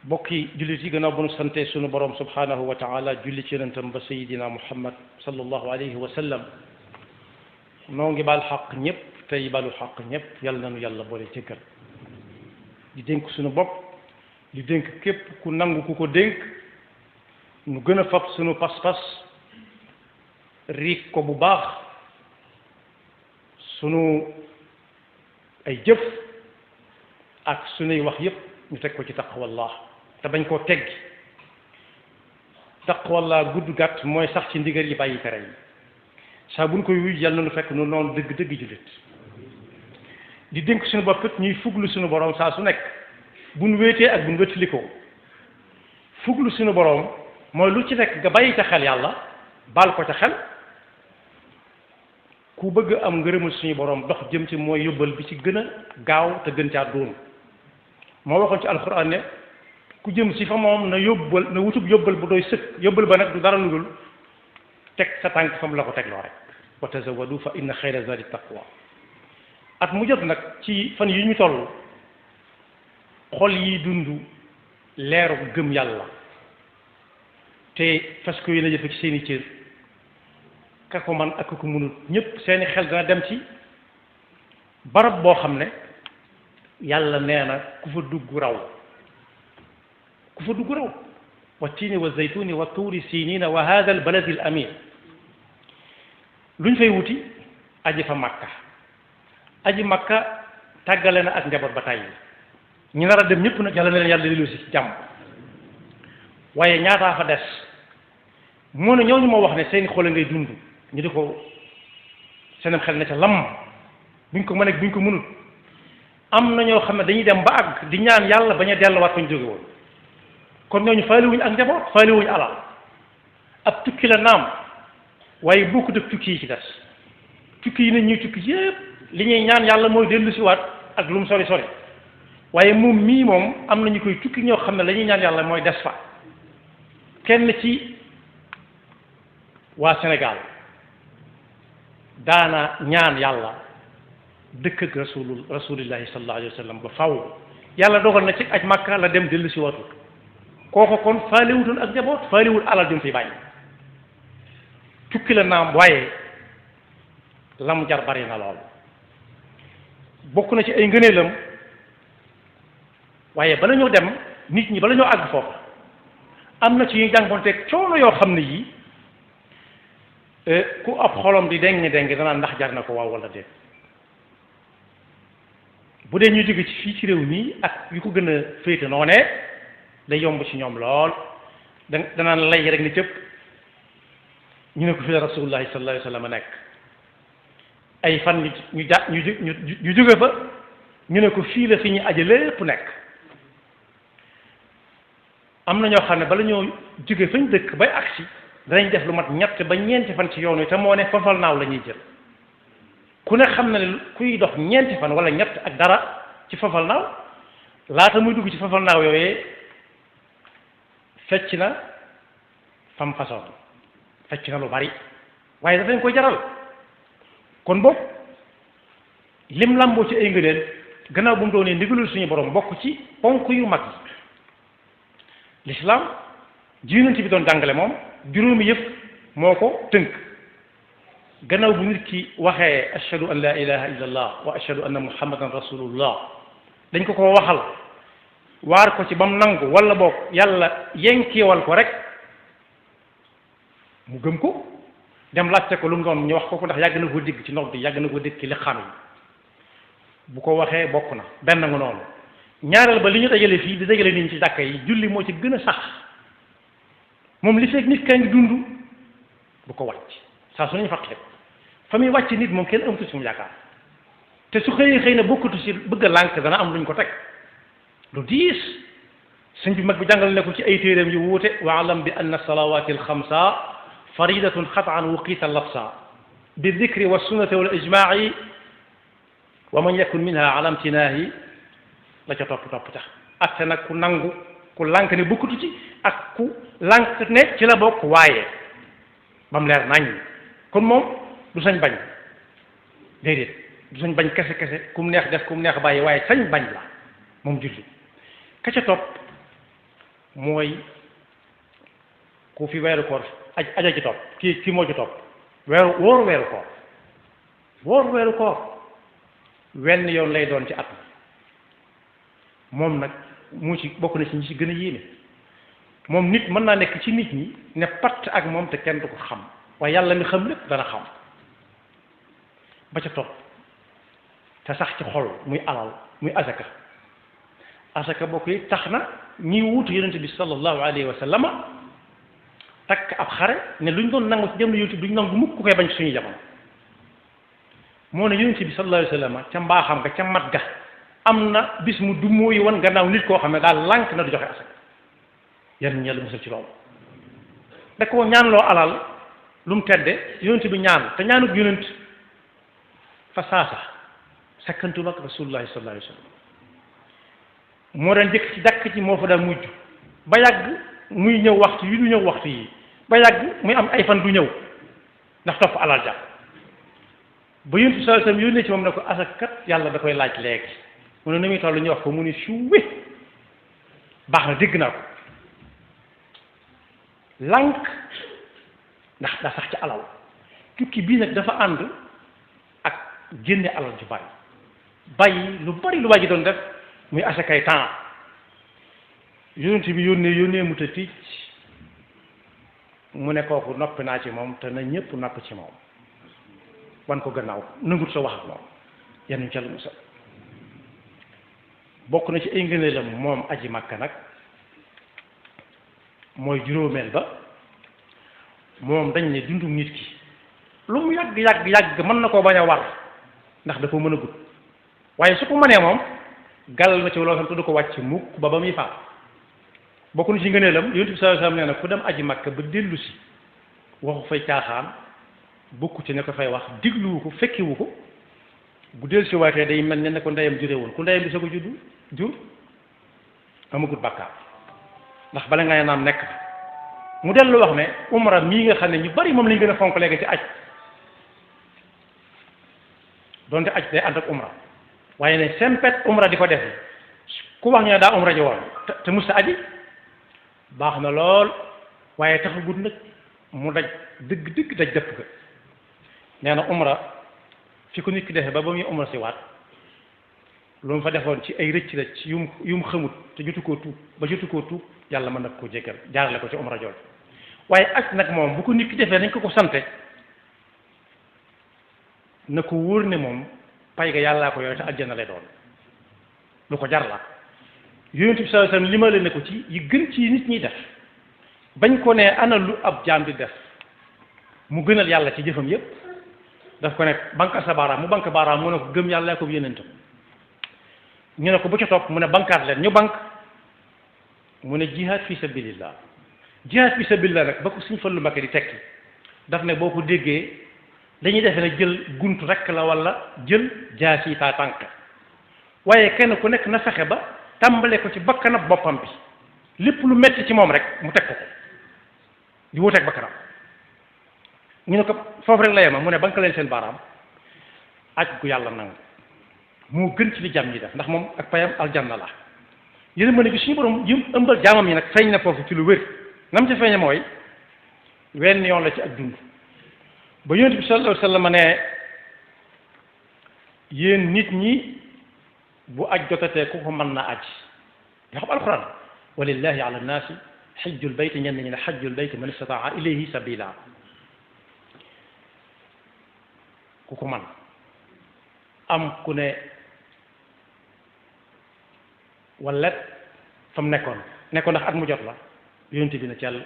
bokki jullit yi gannaaw bu nu sante sunu borom subhanahu wa taala julli ci yonentam ba sayidina muhammad sallallahu alayhi wa sallam noo ngi baal xaq ñëpp tey balu xaq ñëpp yal na nu yàlla boole jëggal di dénk sunu bopp di dénk képp ku nangu ku ko dénk nu gën a fab sunu pas-pas riig ko bu baax sunu ay jëf ak sunuy wax yëpp ñu teg ko ci taqwallah te bañ koo teggi taqwallah gudd gàtt mooy sax ci ndigal yi bàyyi tere yi saa buñ koy wuy yàlla na nu fekk nu noonu dëgg jullit di dénk suñu bopp it ñuy fuglu suñu borom saa su nekk buñ wéetee ak buñ wéttilikoo fuglu suñu borom mooy lu ci nekk nga bàyyi ca xel yàlla baal ko ca xel ku bëgg am ngërëmul suñu borom dox jëm ci mooy yóbbal bi ci gën a gaaw te gën caa doon moo waxoon ci alxuraan ne ku jëm si fa moom na yóbbal na wutub yóbbal bu doy sëkk yóbbal ba nag du dara lu dul teg sa tànk fa mu la ko tegloo rek wa tazawwadu fa inna xayra zadi taqwa at mu jot nag ci fan yi ñu toll xol yi dund leeru gëm yàlla te fas ko yéene jëfe ci seeni cër ka ko man ak ko mënut ñëpp seeni xel dana dem ci barab boo xam ne yàlla nee na ku fa dugg raw wa tiini wa zaytuni wa tuuri sinina wa hada al baladi al amin luñ fay wuti aji fa makka tàggale na ak njaboot ba tàyyi ñu nar a dem ñëpp nag yàlla na leen yàlla dellu si ci jàmm waaye ñaataa fa des moo ne ñooñu moo wax ne seeni xol ngay dund ñu di ko seenam xel ne ca lam buñ ko mën ak buñ ko mënut am na ñoo xam ne dañuy dem ba àgg di ñaan yàlla bañ a delluwaat fa ñu jóge woon kon ñooñu faaliwuñu ak njaboot faaliwuñu alal ab tukki la naam waaye bokkut ak tukki yi ci des tukki yi ne ñuy tukki yépp li ñuy ñaan yàlla mooy dellu si waat ak lu mu sori waaye moom mii moom am na ñu koy tukki ñoo xam ne la ñuy ñaan yàlla mooy des fa kenn ci waa Sénégal daana ñaan yàlla dëkk ak rasulillahi sallallahu alayhi wa sallam ba faw yàlla dogal na ci aj Makka la dem dellu si waatut kooko kon faaliwutoon ak njaboot faaliwul alal jum fi bàyyi tukki la naam waaye lam jar bari na lool bokk na ci ay ngëneelam waaye bala ñoo dem nit ñi bala ñoo àgg foofu am na ci ñuy jànkonteeg coono yoo xam ne yii ku ab xolom di dengi danaa ndax jar na ko waaw wala déet bu dee ñuy jóge ci fii ci réew mi ak yu ko gën a féete noonee day yomb ci ñoom lool danaan lay rek ni cëpp ñu ne ko fi la rasulullahi sallallahu alayhi wa sallam nekk ay fan ñu jóge fa ñu ne ko fii la fi ñu aje lépp nekk am na ñoo xam ne bala ñoo jóge fañ dëkk bay agsi danañ def lu mat ñett ba ñeenti fan ci yoon wi te moo ne fafal naaw la ñuy jël ku ne xam na ne kuy dox ñeenti fan wala ñett ak dara ci fafal naaw laata muy dugg ci fafal naaw yooyee fecc na fam façon fecc na lu bari waaye dafañ koy jaral kon boog lim làmboo ci ay ngëneel gannaaw bu mu doonee ndigalul suñu borom bokk ci ponk yu mag yi l'islam ji yonent bi doon jàngale moom juróomi yëpp moo ko tënk gannaaw bu nit ki waxee ashhadu an la ilaha illa allah wa ashhadu anna muhammadan rasulullah dañ ko waxal waar ko ci ba mu nangu wala boog yàlla yenkeewal ko rek mu gëm ko dem laajte ko lu mu doon ñu wax ko ndax yàgg na ko dégg ci nodd yi yàgg na ko dégg ci li xam yi bu ko waxee bokk na benn nga noonu ñaareel ba li ñu dajale fii di dajale nit ñi ci jàkka yi julli moo ci gën a sax moom li fekk nit kaa ngi dund bu ko wàcc saa su nañu fàttali ko fa muy wàcc nit moom kenn amatu ci mu yaakaar te su xëy na bokkatu ci bëgg a lànk dana am luñ ko teg lu diis sëñ bi mag bi jàngal ne ko ci ay téeréem yu wuute waalam bi anna salawati alxamsa faridatun xataan wuqiita lafsa bi dikri wa sunnati wal ijmaai wa man yakun minha ala imtinaahi la ca topp tax ak nag ku nangu ku lànk ne bokkatu ci ak ku lànk ne ci la bokk waaye ba mu leer nañ kon moom du sañ bañ déedéet du sañ bañ kese ku mu neex def ku mu neex bàyyi waaye sañ bañ la moom julli ka ca topp mooy ku fi weeru koor aja ci topp kii moo ci topp wóor weeru koor wenn yoon lay doon ci at moom nag mu ci bokk na ci ñi ci gën a yéeme moom nit mën naa nekk ci nit ñi ne patt ak moom te kenn du ko xam waaye yàlla mi xam lépp dana xam ba ca topp te sax ci xol muy alal muy asaka bokk yi tax na ñi wuutu yonent bi sallallahu alayhi wa sallama takk ab xare ne luñ doon nangu ci jamono yonent bi duñ nangu mukk ku koy bañ suñu jamono moo ne yonent bi sallallahu alayhi wa sallama ca mbaaxam ga ca mat ga am na bis mu du mooy wan gannaaw nit koo xam ne daal lànk na du joxe asaka yan ñàlla musal ci loolu da ko ñaanloo alal lu mu tedde yonent bi ñaan te ñaanuk yonent fa saasa sakkantuma ak rasulullahi sallallahu alayhi wa sallam moo daan jëkk ci jàkk ci moo fa daan mujj ba yàgg muy ñëw waxtu yi du ñëw waxtu yi ba yàgg muy am ay fan du ñëw ndax topp alal ja ba yonent sallallahu alayhi wa sallam yónnee ci moom ne ko asakat yàlla da koy laaj léegi mu ne ni muy toll ñu wax ko mu ne suwe baax na dégg naa ko lànk ndax daa sax ci alal tukki bii nag dafa ànd ak génne alal ju bari bàyyi lu bari lu waa ji doon def muy asakay temps yonent bi yónnee mu ta ticc mu ne kooku noppi naa ci moom te na ñépp nopp ci moom wan ko gannaaw nangut sa wax ak moom yenn ca lu musal bokk na ci ay ngëneelam moom aji Makka nag mooy juróomeel ba moom dañ ne dundum nit ki lu mu yàgg mën na koo bañ a war ndax da ko mën a gudd waaye su ko mënee moom gàll na ci loo xam te du ko wàcc mukk ba muy faat bokk na ci ngëneelam yonent bi sallallahu alayhi wasallam nee na ku dem aji Makka ba dellu si waxu fay caaxaan bokku ci ne ko fay wax digluwu ko fekkiwu ko bu dellu si waatee day mel ne ko ndeyam jure woon ku ndeyam di sa ko jur amagut bàkkaar ndax bala ngay naam nekk mu dellu wax ne umra mii nga xam ne ñu bari moom lañ gën a fonk léegi ci aj donte aj day ànd ak umra waaye ne sempet umra di ko def ku wax ñu ne daa umra ji woon te musta aji baax na lool waaye taxagut nag mu daj dëgg daj dëpp ga nee na umra fi ko nit ki defee ba muy umra si waat lu mu fa defoon ci ay rëcc rëcc yu mu xamut te jotu koo tuub yàlla mën na ko jéggal jaarale ko ci umra jool waaye aj nag moom bu ko nit ki defee nañ ko sante na ko wóor ne moom pay ga yàllaa ko yooyu te aljana lay doon lu ko jar la yonent bi sallallahu alayhi wasallam limale ne ko ci yi gën ci nit ñi def bañ ko ne ana lu ab jaam di def mu gënal yàlla ci jëfam yépp daf ko ne banka sa baaraam mu bank baaraam mu ne ko gëm yàlla ko yonentam ñu ne ko bu ca topp mu ne bankaat leen ñu bank mu ne jihad fi sabilillah nag ba ko suñ Fallu Mbakke di tekki daf ne boo ko déggee dañuy defe ne jël gunt rekk la walla jël jaasi taa tànk waaye kenn ku nekk na fexe ba tàmbale ko ci bakkanab boppam bi lépp lu metti ci moom rek mu teg ko di wuteeg bakkanam ñu ne ko foofu rek la yema mu ne bank leen seen baaraam aj gu yàlla nangu moo gën ci li jàmm yi def ndax moom ak payam aljanna la yéen ma ne bi suñu borom yëm ëmbal jaamam yi nag feeñ na foofu ci lu wér nam ci feeñe mooy wenn yoon la ci ak dund ba yonent bi sallallahu alayhi wasallam ne yéen nit ñi bu aj jotatee ku ko mën na aj nga xam alquran walillahi ala nnaasi xajjul bayt ñenn ñi ne xajjul bayt man istataa ilayhi sabila ku ko man am ku ne wala fa mu nekkoon ndax at mu jot la yonent bi ne cell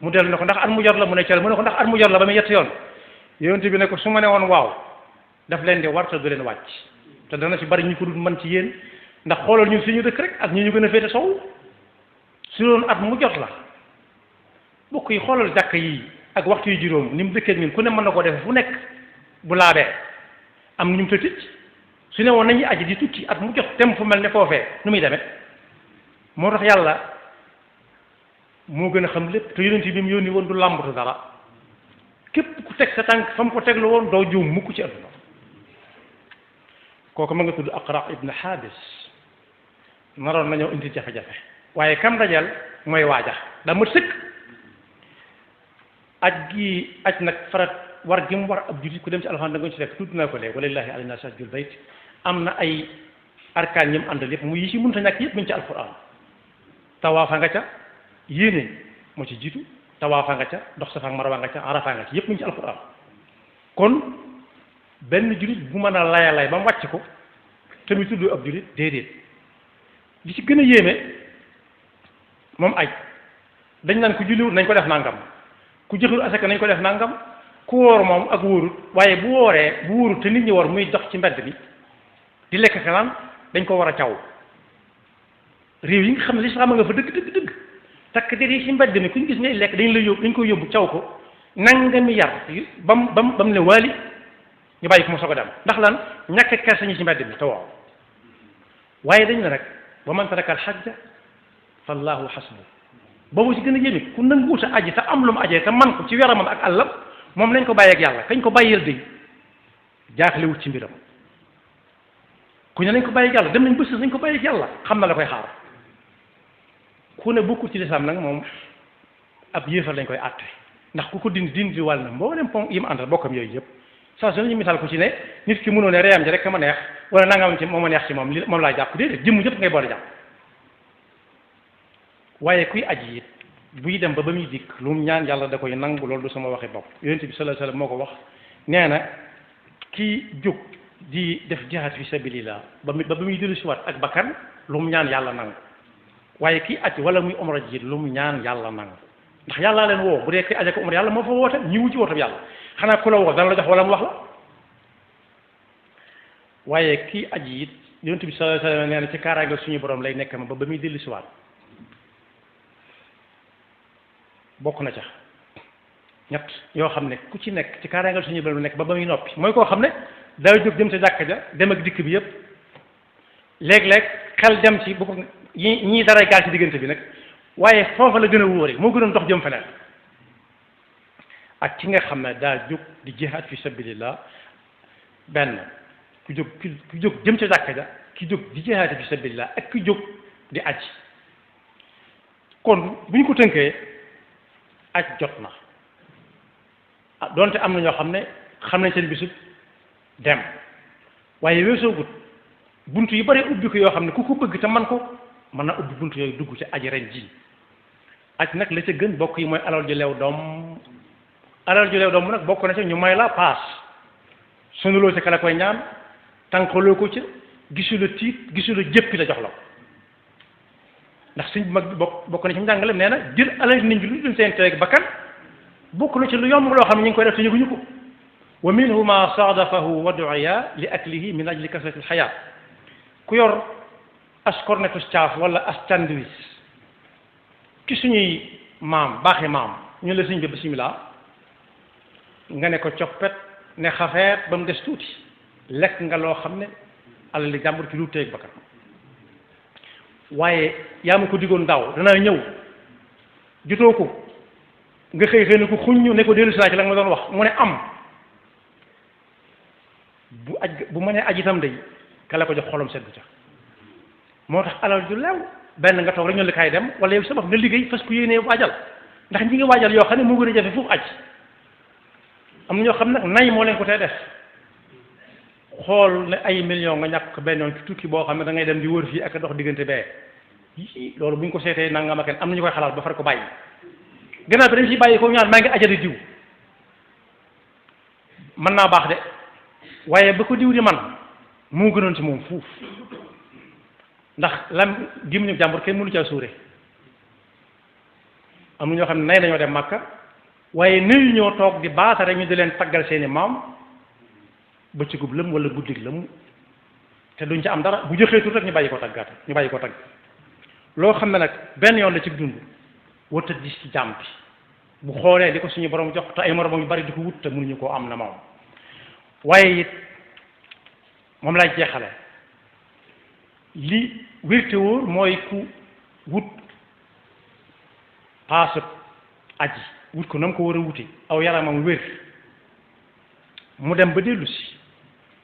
mu dellu ne ko ndax at mu jot la mu ne cell mu ne ko ndax at mu jot la ba muy yett yoon yonent bi ne ko su ma ne woon waaw daf leen di war te du leen wàcc te dana ci bari ñu ko dul mën ci yéen ndax xoolal ñu fi ñu dëkk rek ak ñu gën a féete sow su doon at mu jot la bokk yi xoolal jàkk yi ak waxtu yu juróom ni mu dëkkee ñun ku ne mën na koo defe fu nekk bu laabee am ñu mu tëtit su ne woon nañuy aji di tukki at mu jot dem fu mel ne foofee nu muy demee moo tax yàlla moo gën a xam lépp te yonent bi mu yónni woon du làmbatu dara képp ku teg sa tànk fa mu ko teglu woon doo juum mukk ci adduna kooku ma nga tudd Aqra ibn Habis naroon nañoo indi jafe-jafe waaye kam dajal mooy waaja daa mat sëkk aj nag farat war gi mu war ab jullit ku dem ci alxuraan da nga ci fekk tudd naa ko léegi walillahi ala naas hajjul bayt am na ay arkaan ñi mu àndal yëpp mu yi ci mënta ñàkk yëpp mu ngi ci alxuraan tawaafa nga ca yéene moo ci jiitu tawaafa nga ca dox safa ak marwa nga ca arafa nga ca yëpp mu ngi ci alxuraan kon benn jullit bu mën a lay ba mu wàcc ko te muy tudd ab jullit déedéet li ci gën a yéeme moom aj dañ naan ku julliwut nañ ko def nangam ku joxul asaka nañ ko def nangam ku wóor moom ak wóorut waaye bu wóorut te nit ñi war muy dox ci mbedd bi di lekk xanaan dañ ko war a caw réew yi nga xam ne lislaam nga fa dëgg takk der yi ci mbedd mi ku ñu gis ngay lekk dañ koy yóbbu caw ko nangami yar bam ne waali ñu bàyyi ko mu soog a dem ndax lan ñàkk kersa ñi ci mbedd mi te waaw waaye dañ ne nag wa man taraka al hajja fallahu hasbu boobu ci gën a yéeme ku nanguwut a aji te am lu mu ajee te man ko ci yaramam ak àllam moom nañ ko bàyyi ak yàlla kañ ko bàyyeel day jaaxlewut ci mbiram ku ne nañ ko bàyyi ak yàlla dem nañ bés nañ ko bàyyi ak yàlla xam na la koy xaar ku ne bokkul ci lislaam nag moom ab yéefar lañ koy àtte ndax ku ko dindi wàll na mboolem pom yi mu àndal bokkam yooyu yëpp saa su ñu misaal ko ci ne nit ki mënoo ne reyam ji rek ka ma neex wala nangam ci moom ma neex ci moom moom laa jàpp déedéet jëmm jëpp ngay boole jàpp waaye kuy aji it buy dem ba muy dikk lu mu ñaan yàlla da koy nangu loolu du sama waxi bopp yonent bi sallallahu alayhi wasallam moo ko wax nee na kii jóg di def jihaad fi sabilillah ba muy dellu si waat ak bakkan lu mu ñaan yàlla nangu waaye kii aj wala muy umra ji lu mu ñaan yàlla nangu ndax yàllaa leen woo bu dee kii aja ko umra yàlla moo fa woote ñi wu ci wootam yàlla xanaa ku la woo dana la jox wala mu wax la waaye kii aji it yonent bi sallallahu alayhi wasallam nee na ci kaaraange suñu borom lay nekk ma ba muy dellu si waat bokk na ca ñett yoo xam ne ku ci nekk ci kaaraangal suñu borom nekk ba muy noppi mooy koo xam ne daa jóg dem ca jàkka ja dem ak dikk bi yëpp léeg-léeg xel dem ci bu ko ñii dara gaal ci diggante bi nag waaye foofa la gën a wóore moo gënoon dox jëm feneen ak ki nga xam ne daa jóg di jihaad fi sabilillah benn ku jóg jëm ca jàkka ja ki jóg di jihaad fi sabilillah ak ki jóg di aj kon bu ñu ko tënkee aj jot na ah donte am na ñoo xam ne xam nañ seen bisub dem waaye weesoo gut bunt yu bari ubbi ko yoo xam ne ku ko bëgg te man ko mën na ubbi bunt yooyu dugg ci aji ren ji aj nag la ca gën bokk yi mooy alal ju leew doom nag bokk na ca ñu may la paas sonaloo ca kala koy ñaan tànqaloo ko ca gisula tiit gisula jëppi la jox la ko ndax suñ mag bi bokk na ci njàngale nee na jël alal nit ñi lu dul seen teeg bakkan bokk na ci lu yomb loo xam ne ñu ngi koy def te yëguñu ko wa minhu ma saadafahu wa du'iya li aklihi min ajli kasrati alxayaat ku yor as cornetus caaf wala as sandwich ki suñuy maam baaxi maam ñu la suñ bi bismillah nga ne ko coppet ne xafeet ba mu des tuuti lekk nga loo xam ne alal li jàmbur ci lu teeg bakkan waaye yaa ma ko digoon daaw danaa ñëw jotoo ko nga xëy na ko xuññu ne ko dellu si naa ci la nga ma doon wax mu ne am bu mënee aj itam day kala ko jox xolom seddu ca moo tax alal ju leew benn nga toog rek ñu la kaay dem wala yow sa bopp nga liggéey fas ku yéenee waajal ndax ñi ngi waajal yoo xam ne moo gën a jafe foofu aj am na ñoo xam nag nay moo leen ko tey def xool ne ay million nga ñàkk benn yoon ci tukki boo xam ne da ngay dem di wër fii ak dox diggante bee yii loolu bu ñu ko seetee nangam ak am na ñu koy xalaat ba far ko bàyyi gannaaw bi dañ ciy bàyyi ko ñaan maa ngi ajali diw mën naa baax de waaye ba ko diw di man moo gënoon ci moom fuuf ndax lam gémmiñu jàmbur kenn mënu caa suure am na ñoo xam ne nay nañoo dem Makka waaye nuyu ñoo toog di baasa rek ñu di leen taggal seeni maam bëccëgub lëm wala guddig lëm te duñ ci am dara bu joxee tur rek ñu bàyyi ko taggaate ñu bàyyi ko tagg loo xam ne nag benn yoon la ci dund warta dis ci jàmm bi bu xoolee li ko suñu borom jox te ay moromam yu bari di ko wut te mënuñu koo am na moom waaye it moom laay jeexale li wérte wóor mooy ku wut paasut aji wut ko na mu ko war a wuti aw yaramam wér mu dem ba dellu si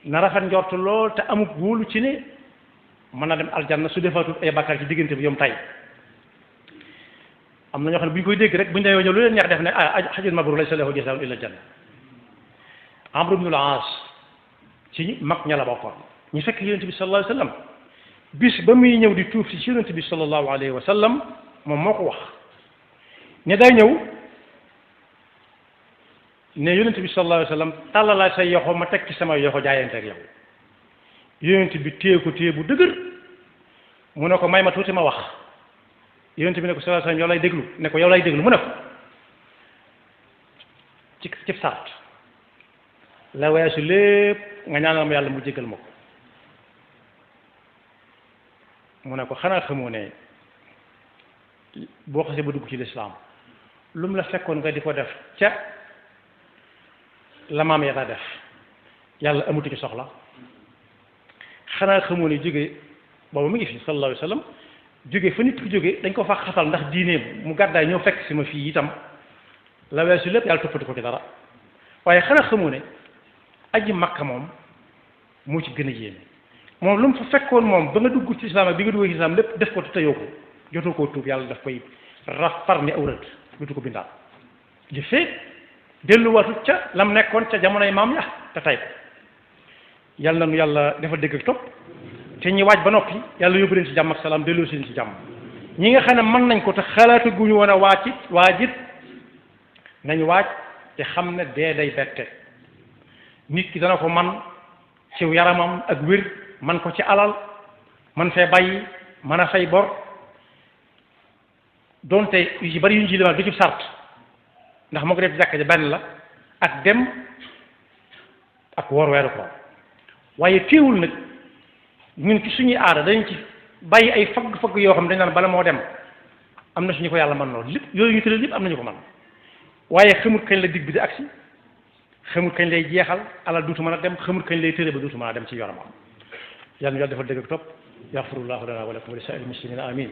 na rafet njort lool te amut wóolu ci ne mën na dem aljanna su defaatut ay bàkkaar ci diggante bi yom tay am na ñoo xam ne bu ñu koy dégg rek bu ñu demee ñëw lu leen neex def ne ah hajjun mabrur laysa lahu jazaa'un illa janna. Amr ibn al-As ci mag ña la bokkoon ñu fekk yonent bi sallallahu alayhi wa sallam bis ba muy ñëw di tuub si ci yonent bi sallallahu alayhi wa sallam moom moo ko wax ne day ñëw ne yonent bi sallallahu alayhi wa sallam tàllalaay say yoxo ma teg ci sama yoxo jaayante ak yow yonent bi téye ko téye bu dëgër mu ne ko may ma tuuti ma wax yonent bi ne ko sallallahu alayhi wa sallam yow lay déglu ne ko yow lay déglu mu ne ko ci sart la weesu lépp nga ñaanal ma yàlla mu jégal ma ko mu ne ko xanaa xamoo ne boo xasee ba dugg ci lislaam lu mu la fekkoon nga di ko def ca la maam ya daa def yàlla amatu ci soxla xanaa xamoo ne jóge boobu mu ngi fi sallallahu alayhi wa sallam jóge fa nit ki jóge dañ ko fa xatal ndax diineem mu gàddaay ñëw fekk si ma fii itam la weesu lépp yàlla toppati ko ci dara waaye xanaa xamoo ne aji makka moom moo ci gën a yéeme moom lu mu fa fekkoon moom ba nga dugg ci islam ak bi nga dugg ci islam lépp def ko te teyoo ko jotoo koo tuub yàlla daf koy rafar ni awrat dutu ko bindaal ji fee delluwaatut ca lam nekkoon ca jamonoy maam ya te tay ko yàlla na nu yàlla dafa dégg ak topp te ñi waaj ba noppi yàlla yóbbu leen ci jàmm ak salaam delloo seen ci jàmm ñi nga xam ne mën nañ ko te xalaatu gu ñu woon a waajit nañ waaj te xam ne dee day bette nit ki dana ko man ci yaramam ak wér man ko ci alal man fee bàyyi mën a fay bor doonte yu ci bari yu ñu ci limal du ci sart ndax moo ko def jàkka ja benn la ak dem ak woor weeru ko waaye téewul nag ñun ci suñuy aada dañ ci bàyyi ay fagg-fagg yoo xam ne dañ naan bala moo dem am na suñu ko yàlla man loolu lépp yooyu ñu tëral yëpp am nañu ko man waaye xamut kañ la digg bi di agsi xamut kañ lay jeexal alal duutu mën a dem xamut kañ lay tëre ba duutu mën a dem ci yoonam am yàlla ñu yàlla defal dëgg ak topp yaxfirullahu lana wa lakum wa li saa'iril muslimina amin